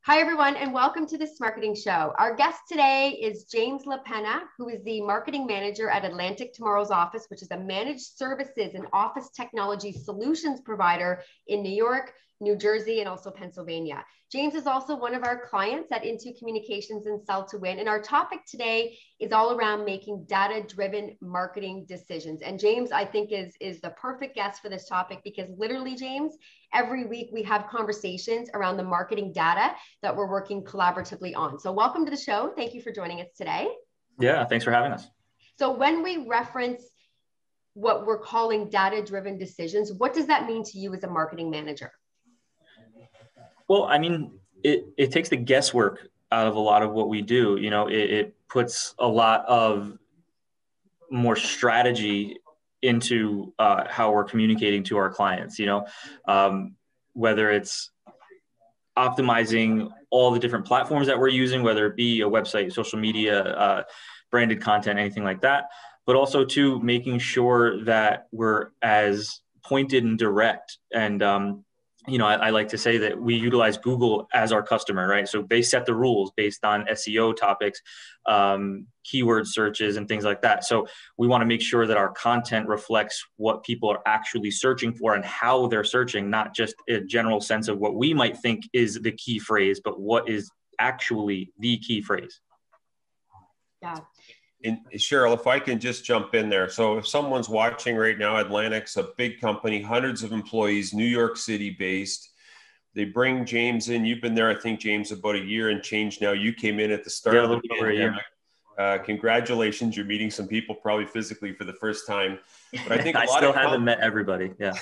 Hi, everyone, and welcome to the Smarketing Show. Our guest today is James LaPenna, who is the marketing manager at Atlantic Tomorrow's Office, which is a managed services and office technology solutions provider in New York, New Jersey, and also Pennsylvania. James is also one of our clients at Into Communications and Sell to Win. And our topic today is all around making data-driven marketing decisions. And James, I think, is the perfect guest for this topic because literally, James, every week we have conversations around the marketing data that we're working collaboratively on. So welcome to the show. Thank you for joining us today. Yeah, thanks for having us. So when we reference what we're calling data-driven decisions, what does that mean to you as a marketing manager? Well, I mean, it takes the guesswork out of a lot of what we do. You know, it puts a lot of more strategy into how we're communicating to our clients, whether it's optimizing all the different platforms that we're using, whether it be a website, social media, branded content, anything like that, but also to making sure that we're as pointed and direct. And, I like to say that we utilize Google as our customer, right? So they set the rules based on SEO topics, keyword searches, and things like that. So we want to make sure that our content reflects what people are actually searching for and how they're searching, not just a general sense of what we might think is the key phrase, but what is actually the key phrase. Yeah. And Cheryl, if I can just jump in there. So if someone's watching right now, Atlantic's a big company, hundreds of employees, New York City based. They bring James in. You've been there, I think, James, about a year and change now. You came in at the start of the pandemic. Congratulations. You're meeting some people probably physically for the first time. But I think I still haven't met everybody. Yeah.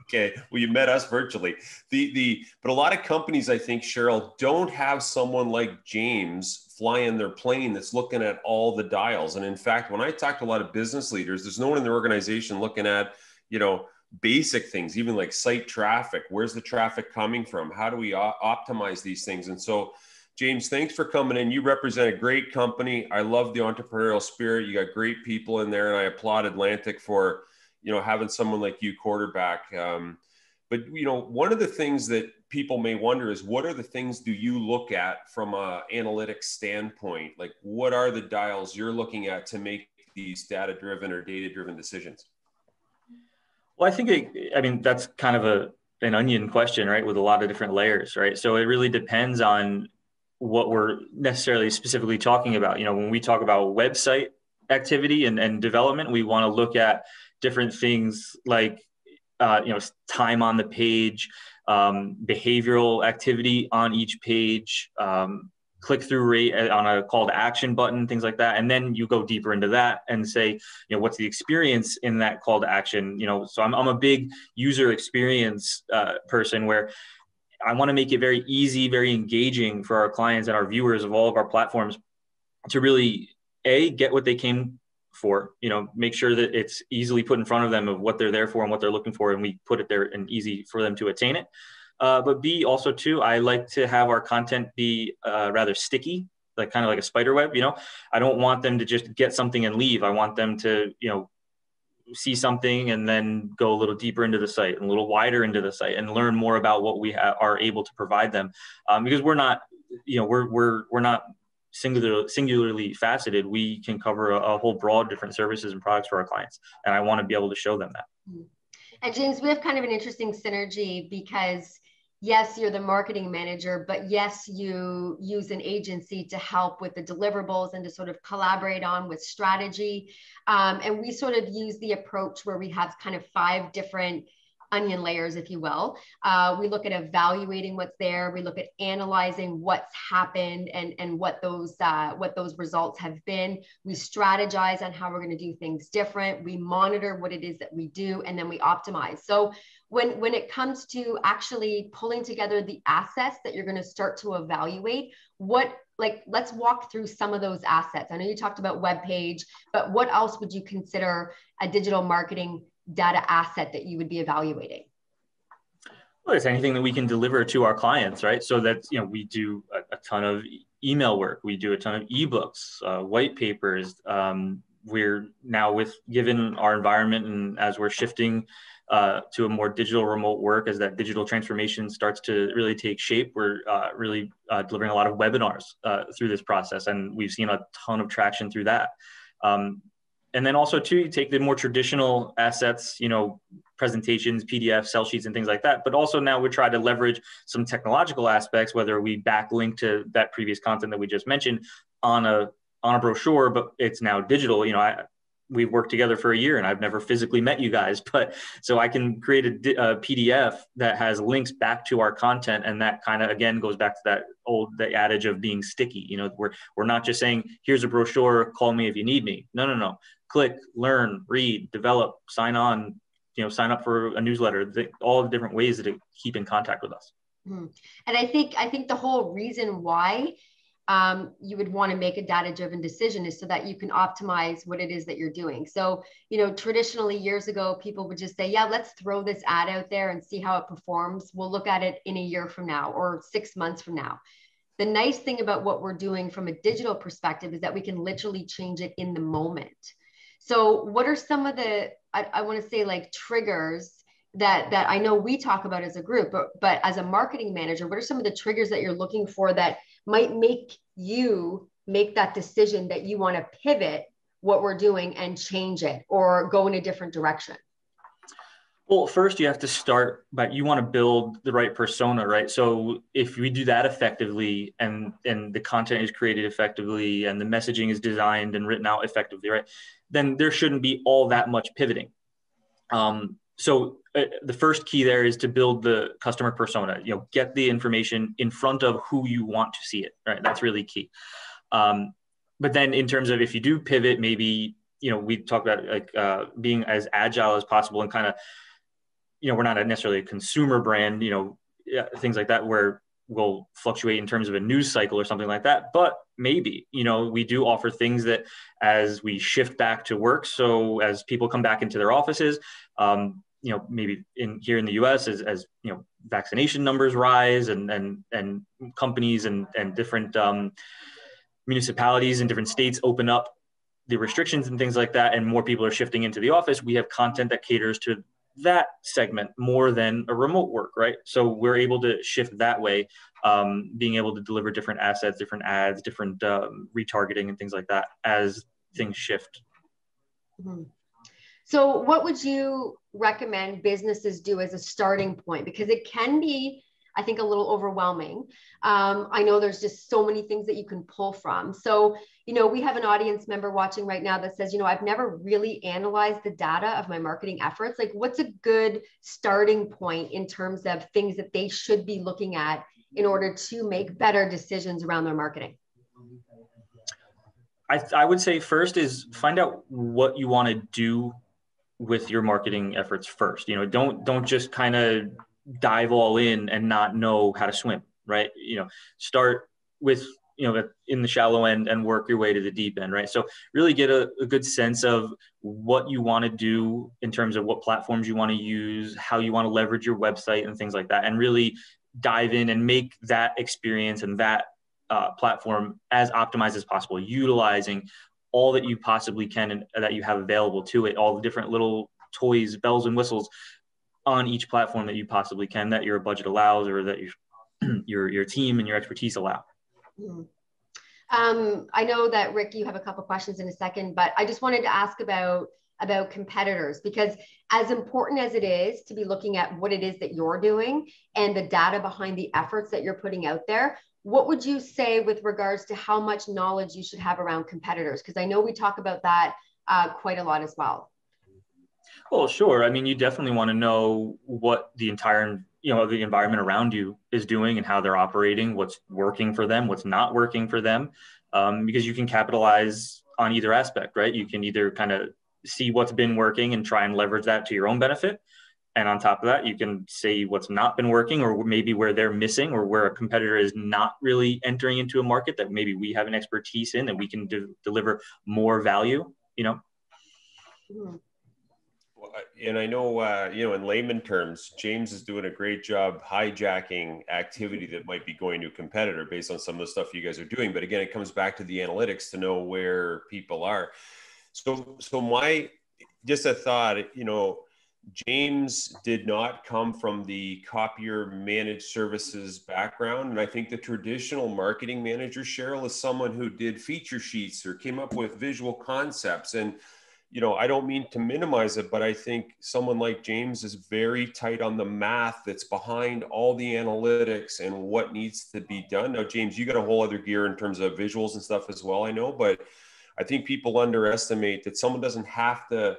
Okay. Well, you met us virtually. But a lot of companies, I think, Cheryl, don't have someone like James flying their plane that's looking at all the dials. And in fact, when I talk to a lot of business leaders, there's no one in their organization looking at, basic things, even like site traffic. Where's the traffic coming from? How do we optimize these things? And so, James, thanks for coming in. You represent a great company. I love the entrepreneurial spirit. You got great people in there, and I applaud Atlantic for, having someone like you quarterback. But, one of the things that people may wonder is what are the things do you look at from an analytics standpoint? Like what are the dials you're looking at to make these data-driven or data-driven decisions? Well, I think, that's kind of an onion question, right? With a lot of different layers, right? So it really depends on what we're necessarily specifically talking about. When we talk about website activity and development, we want to look at different things like, time on the page, behavioral activity on each page, click-through rate on a call to action button, things like that. And then you go deeper into that and say, what's the experience in that call to action? So I'm a big user experience person where I want to make it very easy, very engaging for our clients and our viewers of all of our platforms to really, get what they came for, make sure that it's easily put in front of them of what they're there for and what they're looking for. And we put it there and easy for them to attain it. But B, also too, I like to have our content be rather sticky, like kind of like a spider web. I don't want them to just get something and leave. I want them to, see something and then go a little deeper into the site and a little wider into the site and learn more about what we are able to provide them. Because we're not, we're not singularly faceted. We can cover a whole broad different services and products for our clients. And I want to be able to show them that. And James, we have kind of an interesting synergy because yes, you're the marketing manager, but yes, you use an agency to help with the deliverables and to sort of collaborate on with strategy. And we sort of use the approach where we have kind of 5 different onion layers, if you will. We look at evaluating what's there. We look at analyzing what's happened and what those results have been. We strategize on how we're going to do things different. We monitor what it is that we do, and then we optimize. So when it comes to actually pulling together the assets that you're going to start to evaluate, let's walk through some of those assets. I know you talked about web page, but what else would you consider a digital marketing data asset that you would be evaluating? Well, it's anything that we can deliver to our clients, right? So that's, we do a ton of email work. We do a ton of eBooks, white papers. We're now given our environment and as we're shifting to a more digital remote work, as that digital transformation starts to really take shape. We're really delivering a lot of webinars through this process, and we've seen a ton of traction through that. And then also too, you take the more traditional assets, presentations, PDFs, sell sheets, and things like that. But also now we try to leverage some technological aspects, whether we backlink to that previous content that we just mentioned on a brochure, but it's now digital. We've worked together for a year and I've never physically met you guys, but so I can create a PDF that has links back to our content. And that kind of, again, goes back to the adage of being sticky. We're not just saying, here's a brochure, call me if you need me. No. Click, learn, read, develop, sign on, sign up for a newsletter, all the different ways to keep in contact with us. Mm-hmm. And I think the whole reason why you would want to make a data-driven decision is so that you can optimize what it is that you're doing. So, traditionally years ago, people would just say, yeah, let's throw this ad out there and see how it performs. We'll look at it in a year from now or 6 months from now. The nice thing about what we're doing from a digital perspective is that we can literally change it in the moment. So what are some of the, I want to say, like, triggers that I know we talk about as a group, but as a marketing manager, what are some of the triggers that you're looking for that might make you make that decision that you want to pivot what we're doing and change it or go in a different direction? Well, first you have to start, but you want to build the right persona, right? So if we do that effectively and the content is created effectively and the messaging is designed and written out effectively, right, then there shouldn't be all that much pivoting. So the first key there is to build the customer persona, get the information in front of who you want to see it, right? That's really key. But then in terms of if you do pivot, maybe, we talk about being as agile as possible and kind of, we're not necessarily a consumer brand, things like that, where we'll fluctuate in terms of a news cycle or something like that. But maybe, we do offer things that as we shift back to work. So as people come back into their offices, maybe here in the US as vaccination numbers rise and companies and different municipalities in different states open up the restrictions and things like that, and more people are shifting into the office, we have content that caters to that segment more than a remote work, right? So we're able to shift that way, being able to deliver different assets, different ads, different retargeting and things like that as things shift. Mm-hmm. So what would you recommend businesses do as a starting point? Because it can be, I think, a little overwhelming. I know there's just so many things that you can pull from. So, we have an audience member watching right now that says, I've never really analyzed the data of my marketing efforts. Like, what's a good starting point in terms of things that they should be looking at in order to make better decisions around their marketing? I would say first is find out what you want to do with your marketing efforts first. Don't just kind of dive all in and not know how to swim, right? Start with, in the shallow end and work your way to the deep end, right? So really get a good sense of what you want to do in terms of what platforms you want to use, how you want to leverage your website and things like that, and really dive in and make that experience and that platform as optimized as possible, utilizing all that you possibly can and that you have available to it, all the different little toys, bells and whistles on each platform that you possibly can, that your budget allows or that your team and your expertise allow. Mm-hmm. I know that, Rick, you have a couple questions in a second, but I just wanted to ask about competitors, because as important as it is to be looking at what it is that you're doing and the data behind the efforts that you're putting out there, what would you say with regards to how much knowledge you should have around competitors? Because I know we talk about that quite a lot as well. Well, sure. I mean, you definitely want to know what the entire, the environment around you is doing and how they're operating, what's working for them, what's not working for them, because you can capitalize on either aspect, right? You can either kind of see what's been working and try and leverage that to your own benefit. And on top of that, you can say what's not been working, or maybe where they're missing, or where a competitor is not really entering into a market that maybe we have an expertise in, that we can deliver more value, Mm-hmm. And I know, in layman terms, James is doing a great job hijacking activity that might be going to a competitor based on some of the stuff you guys are doing. But again, it comes back to the analytics to know where people are. So just a thought, James did not come from the copier managed services background. And I think the traditional marketing manager, Cheryl, is someone who did feature sheets or came up with visual concepts. And, you know, I don't mean to minimize it, but I think someone like James is very tight on the math that's behind all the analytics and what needs to be done. Now, James, you got a whole other gear in terms of visuals and stuff as well, I know, but I think people underestimate that someone doesn't have to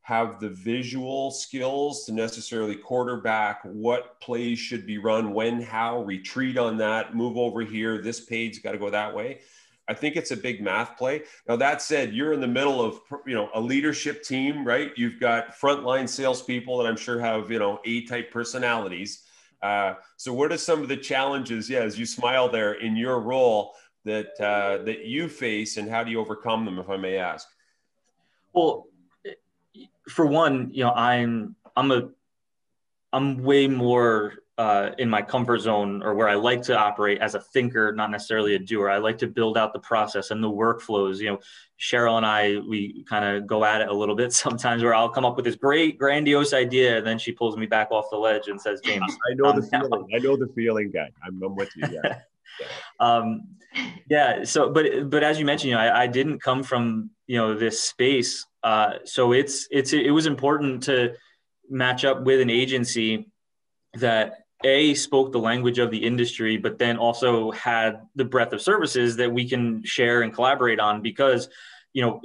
have the visual skills to necessarily quarterback what plays should be run, when, how, retreat on that, move over here, this page got to go that way. I think it's a big math play. Now, that said, you're in the middle of, you know, a leadership team, right? You've got frontline salespeople that I'm sure have, you know, A-type personalities. So what are some of the challenges, as you smile there, in your role that that you face, and how do you overcome them, if I may ask? Well, for one, you know, I'm way more in my comfort zone, or where I like to operate as a thinker, not necessarily a doer. I like to build out the process and the workflows. You know, Cheryl and I, we kind of go at it a little bit sometimes, where I'll come up with this great grandiose idea, and then she pulls me back off the ledge and says, James, I know the feeling. I know the feeling, guy. I'm with you. Yeah. Yeah. So, but as you mentioned, you know, I didn't come from, you know, this space. So it was important to match up with an agency that spoke the language of the industry, but then also had the breadth of services that we can share and collaborate on, because, you know,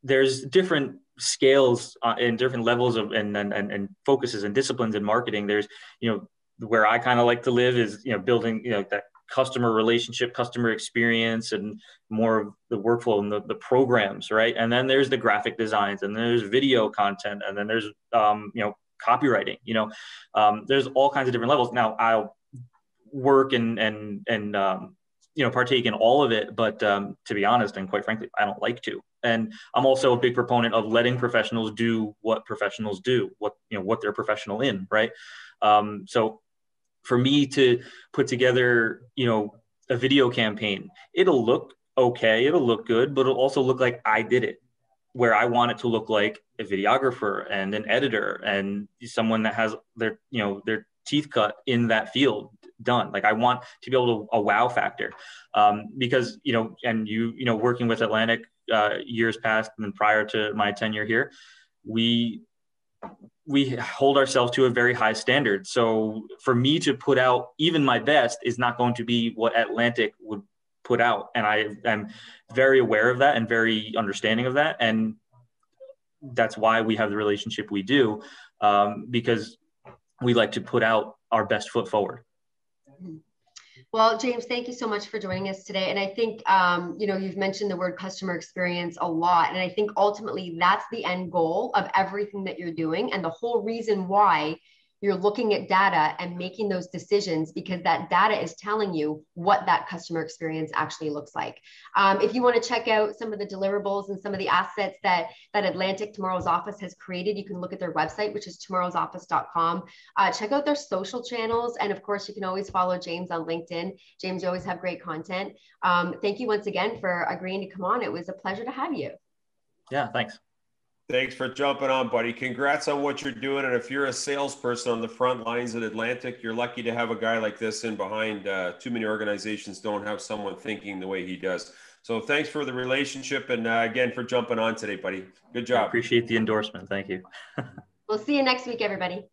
there's different scales and different levels of and focuses and disciplines in marketing. There's, you know, where I kind of like to live is, you know, building, you know, that customer relationship, customer experience, and more of the workflow and the programs, right? And then there's the graphic designs, and there's video content, and then there's, you know, copywriting, you know, there's all kinds of different levels. Now I'll work and you know, partake in all of it, but to be honest, and quite frankly, I don't like to. And I'm also a big proponent of letting professionals do what professionals do, what, you know, what they're professional in, right? So for me to put together, you know, a video campaign, it'll look okay, it'll look good, but it'll also look like I did it, where I want it to look like a videographer and an editor and someone that has their, you know, their teeth cut in that field done. Like, I want to be able to a wow factor, because, you know, and you know, working with Atlantic years past and prior to my tenure here, we hold ourselves to a very high standard. So for me to put out even my best is not going to be what Atlantic would put out. And I am very aware of that and very understanding of that. And that's why we have the relationship we do, because we like to put out our best foot forward. Well, James, thank you so much for joining us today. And I think, you know, you've mentioned the word customer experience a lot. And I think ultimately that's the end goal of everything that you're doing. And the whole reason why you're looking at data and making those decisions, because that data is telling you what that customer experience actually looks like. If you want to check out some of the deliverables and some of the assets that Atlantic Tomorrow's Office has created, you can look at their website, which is tomorrowsoffice.com. Check out their social channels. And of course, you can always follow James on LinkedIn. James, you always have great content. Thank you once again for agreeing to come on. It was a pleasure to have you. Yeah, thanks. Thanks for jumping on, buddy. Congrats on what you're doing. And if you're a salesperson on the front lines at Atlantic, you're lucky to have a guy like this in behind. Too many organizations don't have someone thinking the way he does. So thanks for the relationship. And again, for jumping on today, buddy. Good job. I appreciate the endorsement. Thank you. We'll see you next week, everybody.